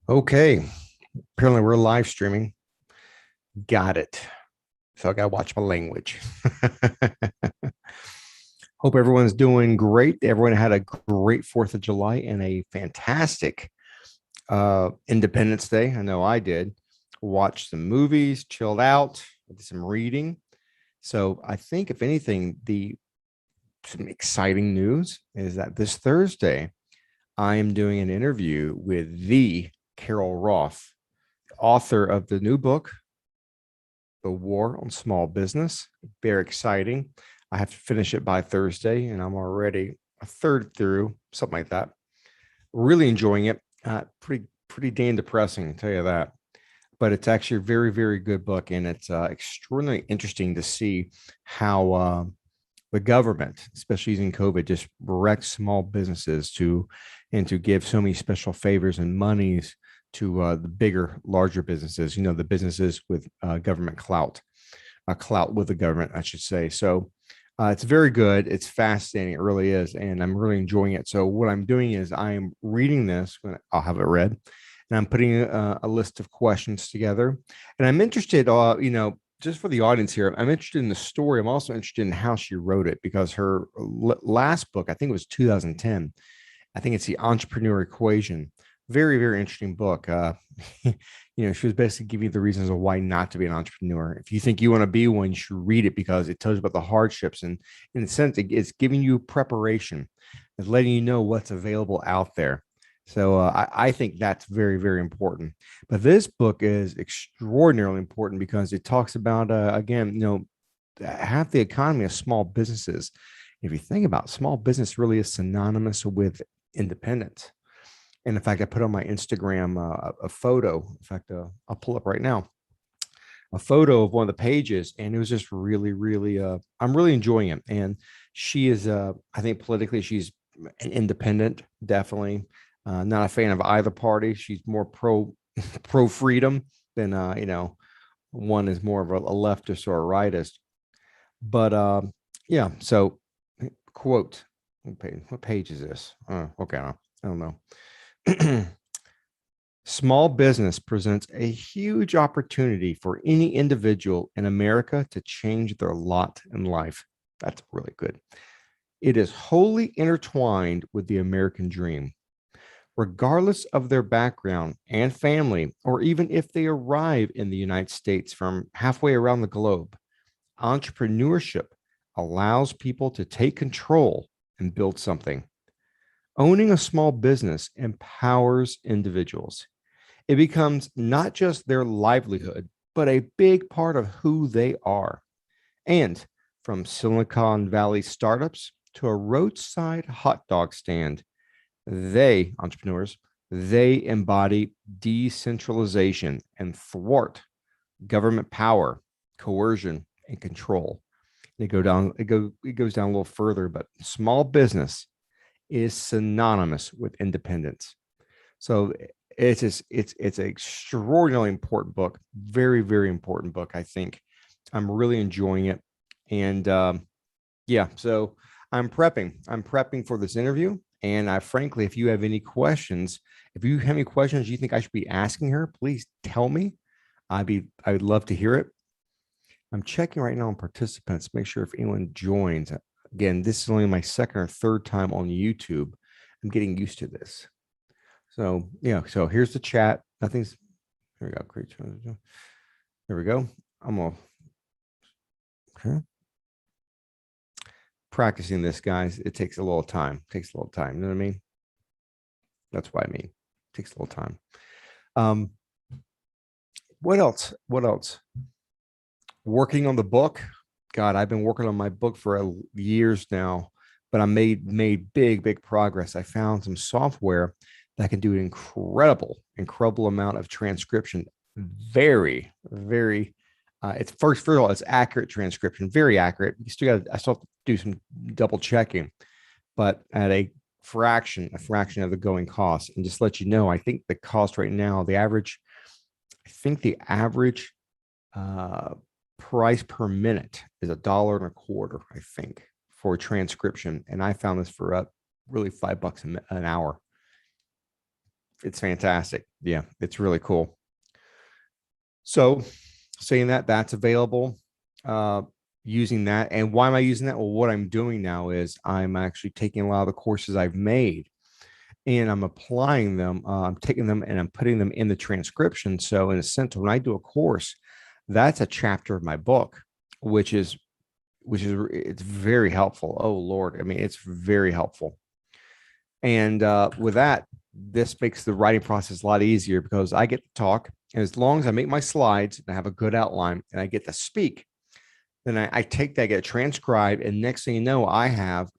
Okay. Apparently we're live streaming. Got it. So I got to watch my language. Hope everyone's doing great. Everyone had a great 4th of July and a fantastic Independence Day. I know I did. Watched some movies, chilled out, did some reading. So I think, if anything, the some exciting news is that this Thursday, I am doing an interview with the Carol Roth, author of the new book, The War on Small Business. Very exciting. I have to finish it by Thursday, and I'm already a third through, something like that. Really enjoying it. Pretty damn depressing, I'll tell you that. But it's actually a very, very good book, and it's extraordinarily interesting to see how the government, especially using COVID, just wrecks small businesses to give so many special favors and monies to the bigger, larger businesses. The businesses with government clout, clout with the government, I should say. So it's very good. It's fascinating. It really is, and I'm really enjoying it. So what I'm doing is I'm reading this when I'll have it read, and I'm putting a list of questions together. And I'm interested, just for the audience here, I'm interested in the story. I'm also interested in how she wrote it, because her last book, I think it was 2010. I think it's The Entrepreneur Equation. Very, very interesting book. She was basically giving you the reasons of why not to be an entrepreneur. If you think you want to be one, you should read it, because it tells you about the hardships. And in a sense, it's giving you preparation. It's letting you know what's available out there. So I think that's very, very important. But this book is extraordinarily important because it talks about, again, half the economy of small businesses. If you think about it, small business, really is synonymous with independence. And in fact, I put on my Instagram a photo. In fact, I'll pull up right now a photo of one of the pages, and it was just really, really. I'm really enjoying it. And she is, I think, politically, she's an independent, definitely. Not a fan of either party. She's more pro freedom than one is more of a leftist or a rightist. But yeah. So quote. What page is this? Okay, I don't know. Small business presents a huge opportunity for any individual in America to change their lot in life. That's really good. It is wholly intertwined with the American dream. Regardless of their background and family, or even if they arrive in the United States from halfway around the globe, entrepreneurship allows people to take control and build something. Owning a small business empowers individuals. It becomes not just their livelihood, but a big part of who they are. And from Silicon Valley startups to a roadside hot dog stand, entrepreneurs, they embody decentralization and thwart government power, coercion, and control. It goes down a little further, but small business is synonymous with independence. So it's an extraordinarily important book, very, very important book. I think I'm really enjoying it, and yeah. So I'm prepping for this interview, and I frankly, if you have any questions, if you have any questions you think I should be asking her, please tell me. I would love to hear it. I'm checking right now on participants, make sure if anyone joins. Again, this is only my second or third time on YouTube. I'm getting used to this. So yeah, so here's the chat. Nothing's here we go. Great. There we go. I'm all okay. Practicing this, guys. It takes a little time. It takes a little time. You know what I mean? That's what I mean. It takes a little time. What else? What else? Working on the book. God, I've been working on my book for years now, but I made big progress. I found some software that can do an incredible amount of transcription. Very, very. It's first of all, it's accurate transcription, very accurate. I still have to do some double checking, but at a fraction of the going cost. And just let you know, I think the cost right now, the average price per minute is $1.25, I think, for transcription. And I found this for really $5 an hour. It's fantastic. Yeah, it's really cool. So saying that, that's available, uh, using that. And why am I using that? Well, what I'm doing now is I'm actually taking a lot of the courses I've made and I'm applying them. I'm taking them and I'm putting them in the transcription. So in a sense, when I do a course, that's a chapter of my book, which is it's very helpful. Oh Lord, I mean, it's very helpful. And with that, this makes the writing process a lot easier because I get to talk. And as long as I make my slides and I have a good outline and I get to speak, then I take that, get it transcribed, and next thing you know, I have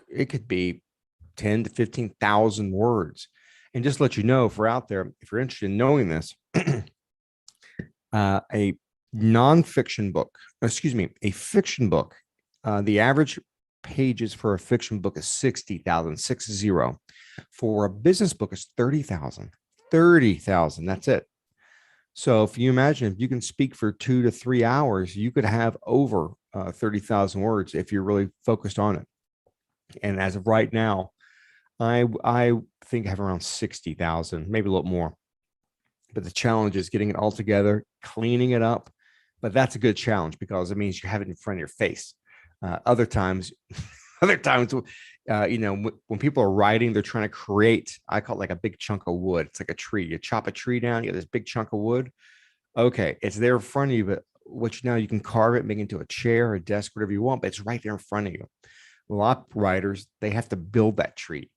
it could be 10 to 15,000 words. And just let you know, if we're out there, if you're interested in knowing this, a nonfiction book, excuse me, a fiction book, the average pages for a fiction book is 60,000, 60. For a business book, it's 30,000. 30,000. That's it. So if you imagine if you can speak for 2 to 3 hours, you could have over 30,000 words if you're really focused on it. And as of right now, I think I have around 60,000, maybe a little more. But the challenge is getting it all together, cleaning it up. But that's a good challenge because it means you have it in front of your face. Other times, other times, when people are writing, they're trying to create, I call it like a big chunk of wood. It's like a tree. You chop a tree down, you get this big chunk of wood. Okay, it's there in front of you, but you can carve it, make it into a chair, a desk, whatever you want, but it's right there in front of you. A lot of writers, they have to build that tree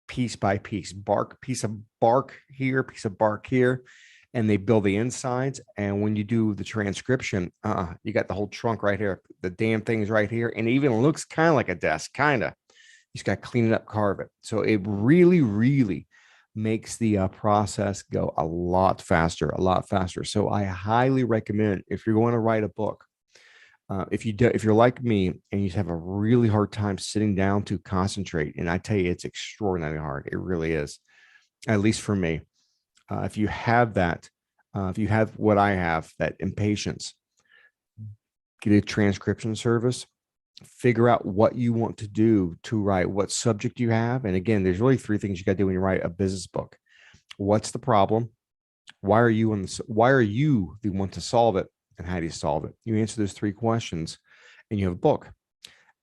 piece by piece, piece of bark here, piece of bark here, and they build the insides. And when you do the transcription, you got the whole trunk right here. The damn thing is right here. And it even looks kind of like a desk, kind of. You just got to clean it up, carve it. So it really, really makes the process go a lot faster, a lot faster. So I highly recommend, if you're going to write a book, if you're like me and you have a really hard time sitting down to concentrate, and I tell you, it's extraordinarily hard. It really is, at least for me. If you have that, if you have what I have, that impatience, get a transcription service, figure out what you want to do to write, what subject you have. And again, there's really three things you got to do when you write a business book. What's the problem? Why are you the one to solve it? And how do you solve it? You answer those three questions and you have a book.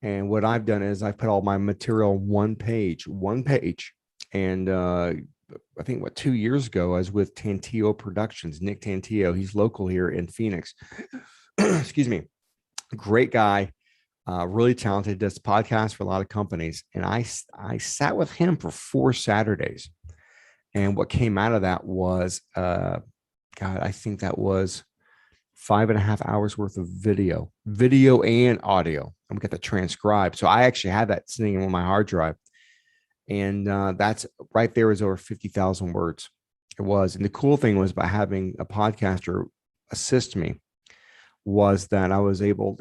And what I've done is I've put all my material on one page. And I think 2 years ago, I was with Tantillo Productions, Nick Tantillo. He's local here in Phoenix. Excuse me. Great guy, really talented, does podcasts for a lot of companies. And I sat with him for 4 Saturdays. And what came out of that was, I think that was 5.5 hours worth of video and audio. I'm going to transcribe. So I actually had that sitting on my hard drive. And that's right there is over 50,000 words. It was. And the cool thing was by having a podcaster assist me was that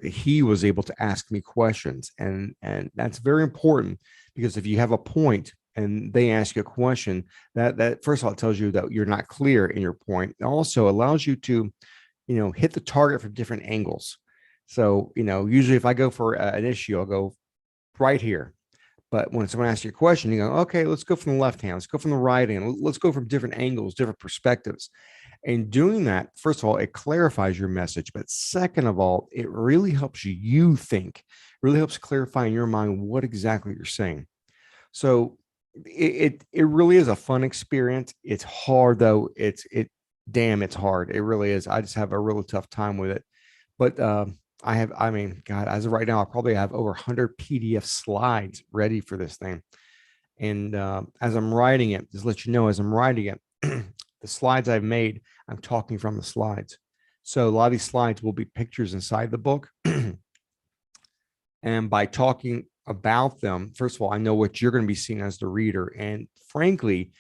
he was able to ask me questions. And that's very important because if you have a point and they ask you a question, that first of all, it tells you that you're not clear in your point. It also allows you to, hit the target from different angles. So, usually if I go for an issue, I'll go right here. But when someone asks you a question, you go, okay, let's go from the left hand, let's go from the right hand, let's go from different angles, different perspectives. And doing that, first of all, it clarifies your message. But second of all, it really helps you think, really helps clarify in your mind what exactly you're saying. So it really is a fun experience. It's hard though. It's hard. It really is. I just have a really tough time with it. But God, as of right now, I probably have over 100 PDF slides ready for this thing. And as I'm writing it, just let you know, as I'm writing it, the slides I've made, I'm talking from the slides. So a lot of these slides will be pictures inside the book. And by talking about them, first of all, I know what you're going to be seeing as the reader. And frankly,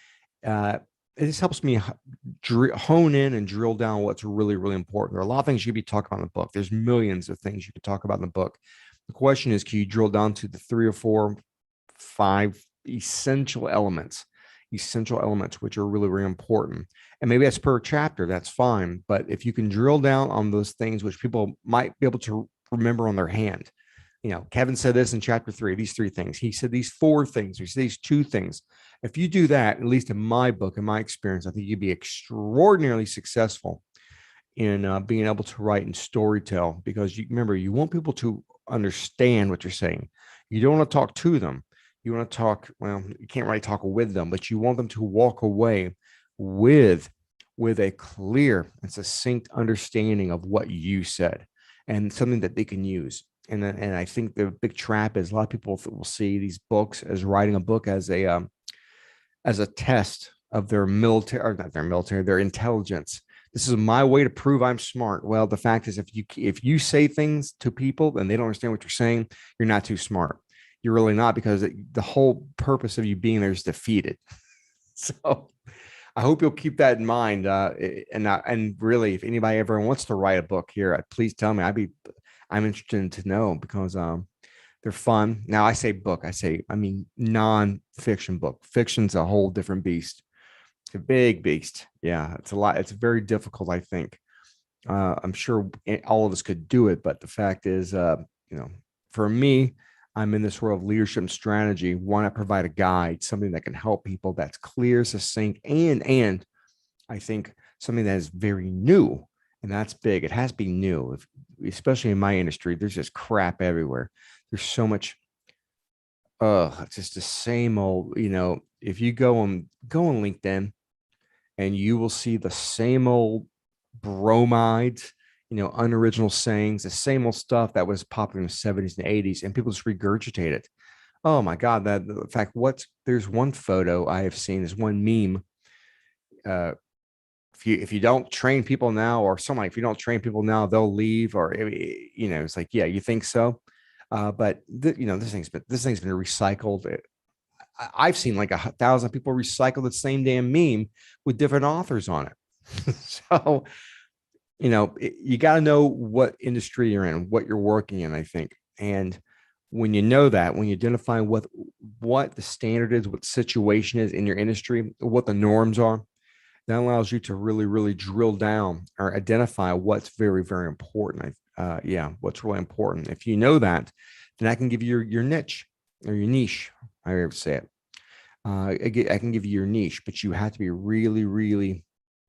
it just helps me hone in and drill down what's really, really important. There are a lot of things you could be talking about in the book. There's millions of things you could talk about in the book. The question is, can you drill down to the 3 or 4, 5 essential elements, which are really, really important? And maybe that's per chapter, that's fine. But if you can drill down on those things, which people might be able to remember on their hand, Kevin said this in chapter 3, these 3 things. He said these 4 things. He said these 2 things. If you do that, at least in my book, in my experience, I think you'd be extraordinarily successful in being able to write and storytell, because you remember, you want people to understand what you're saying. You don't want to talk to them. You want to talk, well, you can't really talk with them, but you want them to walk away with a clear and succinct understanding of what you said, and something that they can use. And I think the big trap is a lot of people will see these books as writing a book as a test of their military, or not their military, their intelligence. This is my way to prove I'm smart. Well, the fact is, if you say things to people and they don't understand what you're saying, you're not too smart. You're really not, because the whole purpose of you being there is defeated. So I hope you'll keep that in mind. And really, if anybody ever wants to write a book here, please tell me. I'm interested to know, because they're fun. Now I say book, I mean non-fiction book. Fiction's a whole different beast. It's a big beast. Yeah, it's a lot. It's very difficult, I think. I'm sure all of us could do it, but the fact is, for me, I'm in this world of leadership and strategy. Why not provide a guide, something that can help people, that's clear, succinct, and I think something that is very new, and that's big. It has to be new, especially in my industry. There's just crap everywhere. There's so much. It's just the same old. If you go on LinkedIn, and you will see the same old bromides, unoriginal sayings, the same old stuff that was popular in the 70s and 80s, and people just regurgitate it. Oh my God, that in fact, there's one photo I have seen, there's one meme. Uh, if you don't train people now, or something like, if you don't train people now, they'll leave, or it's like, yeah, you think so? But this thing's been recycled. I've seen like 1,000 people recycle the same damn meme with different authors on it. So, you got to know what industry you're in, what you're working in, I think. And when you know that, when you identify what the standard is, what the situation is in your industry, what the norms are, that allows you to really, really drill down or identify what's very, very important. What's really important. If you know that, then I can give you your niche, or your niche, I ever say it. I can give you your niche, but you have to be really, really,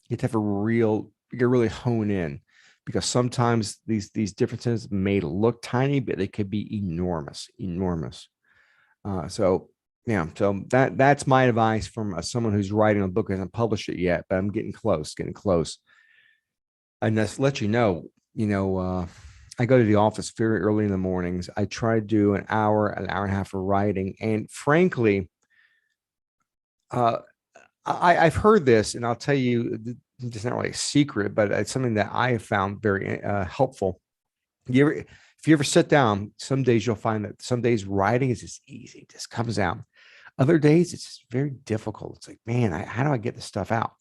you have to have you really hone in, because sometimes these differences may look tiny, but they could be enormous, enormous. So yeah, so that's my advice from someone who's writing a book, hasn't published it yet, but I'm getting close, getting close. And just let I go to the office very early in the mornings. I try to do an hour and a half of writing, and frankly, uh, I've heard this, and I'll tell you, it's not really a secret, but it's something that I have found very helpful. If you ever sit down, some days you'll find that some days writing is just easy, it just comes out. Other days it's just very difficult. It's like, man, how do I get this stuff out?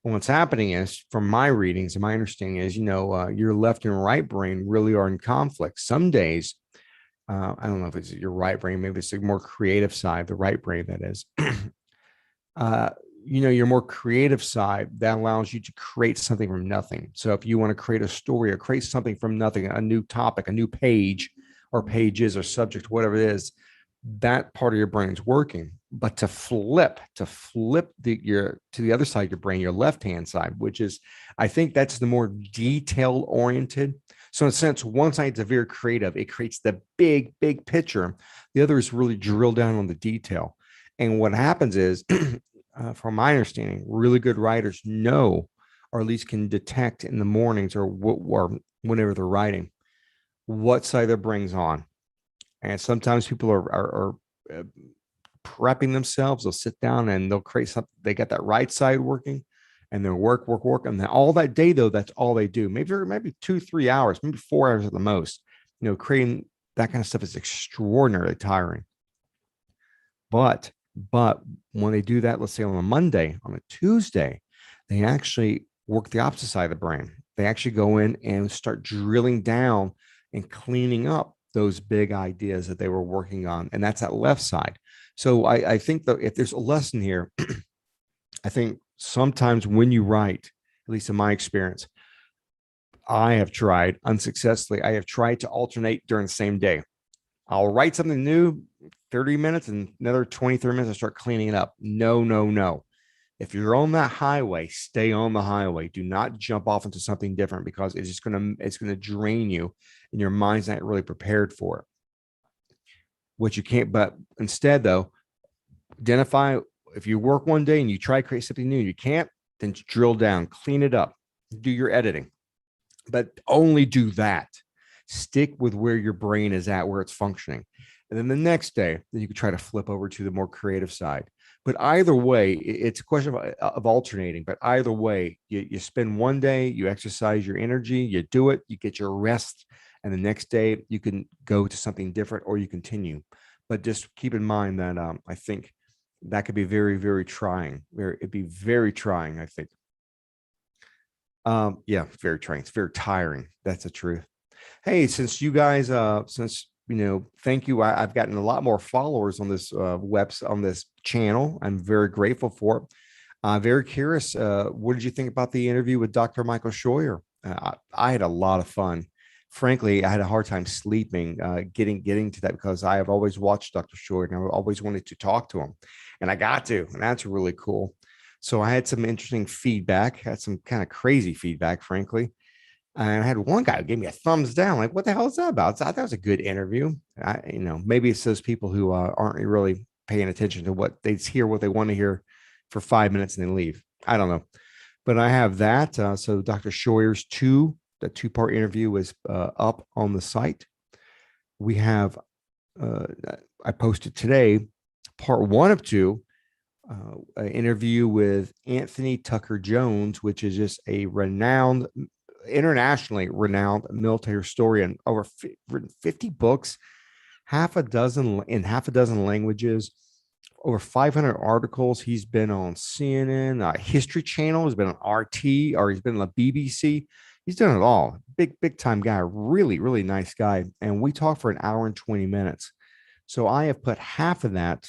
And what's happening is, from my readings and my understanding is, your left and right brain really are in conflict. Some days, I don't know if it's your right brain, maybe it's the more creative side, the right brain, that is. uh, your more creative side, that allows you to create something from nothing. So if you want to create a story or create something from nothing, a new topic, a new page or pages or subject, whatever it is, that part of your brain is working. But to flip to the other side of your brain, your left hand side, which is, I think that's the more detail oriented. So in a sense, one side is very creative, it creates the big picture. The other is really drill down on the detail. And what happens is, from my understanding, really good writers know, or at least can detect in the mornings, or whenever they're writing, what side their brain's on. And sometimes people are prepping themselves. They'll sit down and they'll create something. They got that right side working, and they'll work. And then all that day, though, that's all they do. Maybe 2-3 hours, maybe 4 hours at the most. Creating that kind of stuff is extraordinarily tiring. But when they do that, let's say on a Monday, on a Tuesday, they actually work the opposite side of the brain. They actually go in and start drilling down and cleaning up those big ideas that they were working on. And that's that left side. So I think that if there's a lesson here, I think sometimes when you write, at least in my experience, I have tried unsuccessfully. I have tried to alternate during the same day. I'll write something new, 30 minutes and another 20, 30 minutes, I start cleaning it up. No, no, no. If you're on that highway, stay on the highway. Do not jump off into something different because it's gonna drain you and your mind's not really prepared for it. What you can't, but instead though, identify if you work one day and you try to create something new, you can't, then drill down, clean it up, do your editing, but only do that. Stick with where your brain is at, where it's functioning. And then the next day, then you can try to flip over to the more creative side. But either way, it's a question of alternating. But either way, you spend one day, you exercise your energy, you do it, you get your rest. And the next day, you can go to something different or you continue. But just keep in mind that I think that could be very, very trying. It'd be very trying, I think. Yeah, very trying. It's very tiring. That's the truth. Hey, since you guys, thank you. I've gotten a lot more followers on this on this channel. I'm very grateful for it. Very curious. What did you think about the interview with Dr. Michael Scheuer? I had a lot of fun. Frankly, I had a hard time sleeping, getting to that because I have always watched Dr. Scheuer and I always wanted to talk to him, and I got to, and that's really cool. So I had some interesting feedback, had some kind of crazy feedback, frankly. And I had one guy who gave me a thumbs down. Like, what the hell is that about? So I thought that was a good interview. Maybe it's those people who aren't really paying attention to what they hear, what they want to hear for 5 minutes and then leave. I don't know. But I have that. So Dr. Scheuer's the two-part interview is up on the site. We have, I posted today, part one of two, an interview with Anthony Tucker Jones, which is just a internationally renowned military historian, written 50 books, half a dozen in half a dozen languages, over 500 articles. He's been on CNN, History Channel. He's been on RT, or he's been on the BBC. He's done it all. Big time guy. Really, really nice guy. And we talked for an hour and 20 minutes. So I have put half of that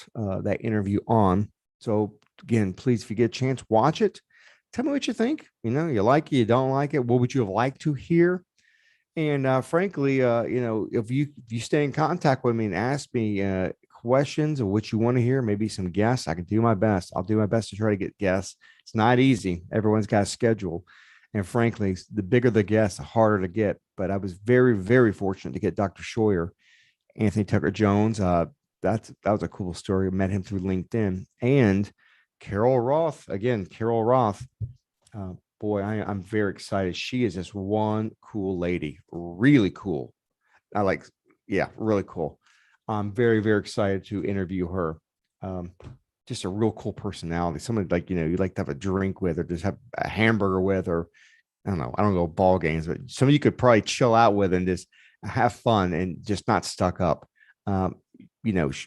interview on. So again, please, if you get a chance, watch it. Tell me what you think. You like it, you don't like it. What would you have liked to hear? And frankly, if you stay in contact with me and ask me questions of what you want to hear, maybe some guests, I can do my best. I'll do my best to try to get guests. It's not easy. Everyone's got a schedule. And frankly, the bigger the guests, the harder to get. But I was very, very fortunate to get Dr. Scheuer, Anthony Tucker Jones. That was a cool story. I met him through LinkedIn. And Carol Roth, again, Carol Roth. Boy, I'm very excited. She is just one cool lady, really cool. Yeah, really cool. I'm very, very excited to interview her. Just a real cool personality. Someone you like to have a drink with, or just have a hamburger with, or I don't know. I don't go ball games, but somebody you could probably chill out with and just have fun and just not stuck up.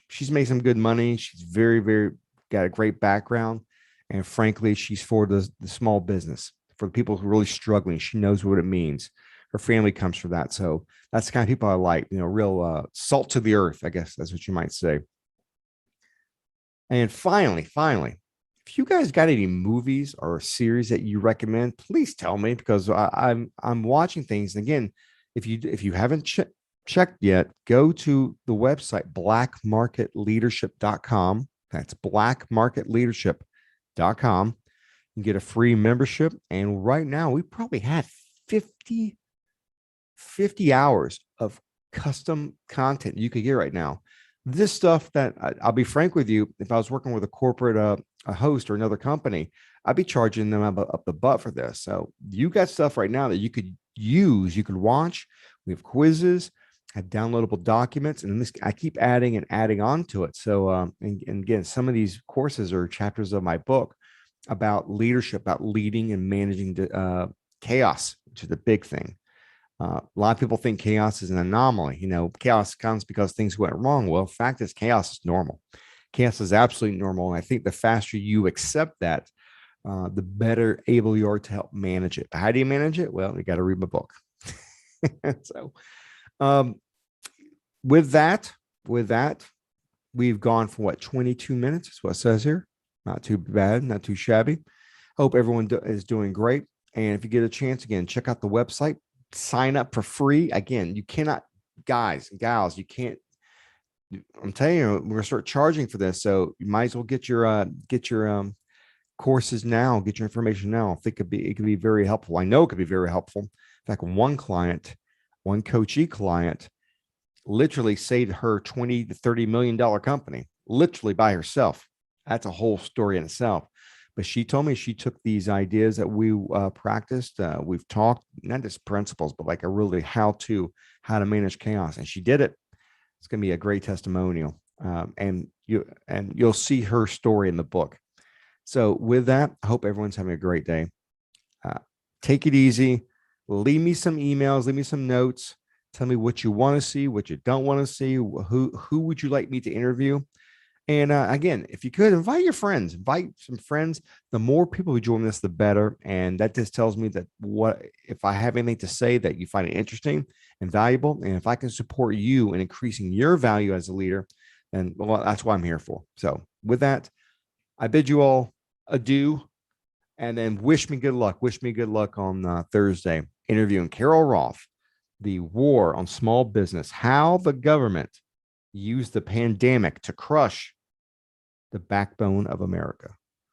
She's made some good money. She's very, very got a great background. And frankly, she's for the small business, for the people who are really struggling. She knows what it means. Her family comes from that. So that's the kind of people I like, real salt to the earth, I guess that's what you might say. And finally, if you guys got any movies or series that you recommend, please tell me, because I'm watching things. And again, if you haven't checked yet, go to the website blackmarketleadership.com. That's blackmarketleadership.com. You get a free membership. And right now, we probably had 50 hours of custom content you could get right now. This stuff that I'll be frank with you, if I was working with a corporate a host or another company, I'd be charging them up the butt for this. So you got stuff right now that you could use, you could watch. We have quizzes, have downloadable documents, and I keep adding and adding on to it. So and again, some of these courses are chapters of my book about leadership, about leading and managing chaos, which is the big thing. A lot of people think chaos is an anomaly. Chaos comes because things went wrong. Well, the fact is, chaos is normal. Chaos is absolutely normal. And I think the faster you accept that, the better able you are to help manage it. How do you manage it? Well, you got to read my book. So with that, we've gone for 22 minutes. That's what it says here. Not too bad, not too shabby. Hope everyone is doing great. And if you get a chance, again, check out the website. Sign up for free. Again, you cannot, guys and gals, you can't I'm telling you, we're gonna start charging for this. So you might as well get your courses now, get your information now. I think it could be very helpful. I know it could be very helpful. In fact, one coachee client literally saved her 20 to 30 million dollar company, literally by herself. That's a whole story in itself. But she told me she took these ideas that we practiced. We've talked not just principles, but like a really how to manage chaos, and she did it. It's going to be a great testimonial, and you'll see her story in the book. So with that, I hope everyone's having a great day. Uh, Take it easy. Leave me some emails. Leave me some notes. Tell me what you want to see, what you don't want to see. Who would you like me to interview? And again, if you could invite your friends, invite some friends. The more people who join this, the better. And that just tells me that what if I have anything to say that you find it interesting and valuable, and if I can support you in increasing your value as a leader, then well, that's what I'm here for. So with that, I bid you all adieu, and then wish me good luck. Wish me good luck on Thursday interviewing Carol Roth, the war on small business, how the government used the pandemic to crush the backbone of America.